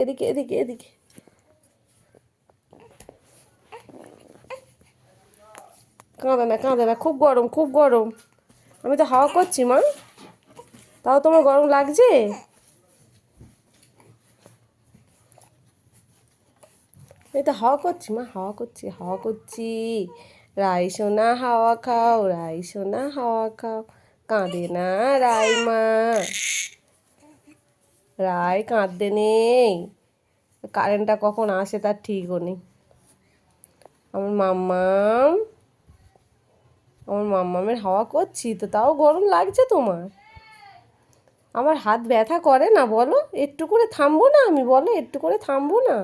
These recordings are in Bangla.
এদিকে এদিকে এদিকে। কাঁদে না কাঁদে না, খুব গরম খুব গরম। আমি তো হাওয়া করছি মা, তাও তোমার গরম লাগছে? এই তো হাওয়া করছি মা, হাওয়া করছি হাওয়া করছি। রাই সোনা হাওয়া খাও, রাই সোনা হাওয়া খাও, কাঁদে না রাই মা, রাই কাঁদতে নেই। কারেন্টটা কখন আসে তার ঠিকও নেই। আমার মাম্মাম, আমার মাম্মামের হাওয়া করছি তো তাও গরম লাগছে তোমার? আমার হাত ব্যথা করে না বলো? একটু করে থামবো না আমি, বলো একটু করে থামবো না?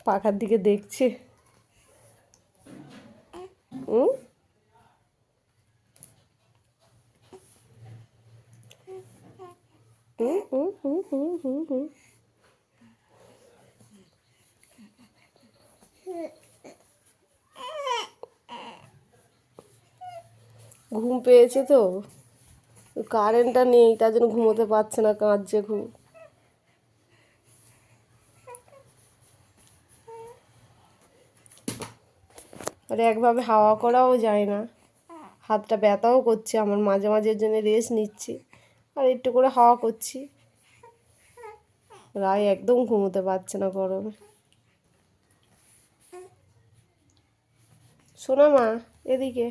পাখার দিকে দেখছে। হুম হুম হুম হুম হুম হুম হুম। ঘুম পেয়েছে তো, কারেন্টটা নেই তার জন্য ঘুমোতে পারছে না, কাঁদছে খুব। আর একভাবে হাওয়া করাও যায় না, হাতটা ব্যথাও করছে আমার, মাঝে মাঝে এর জন্য রেস্ট নিচ্ছি আর একটু করে হাওয়া করছি। রায় একদম ঘুমোতে পারছে না গরমে। শোনা মা, এদিকে।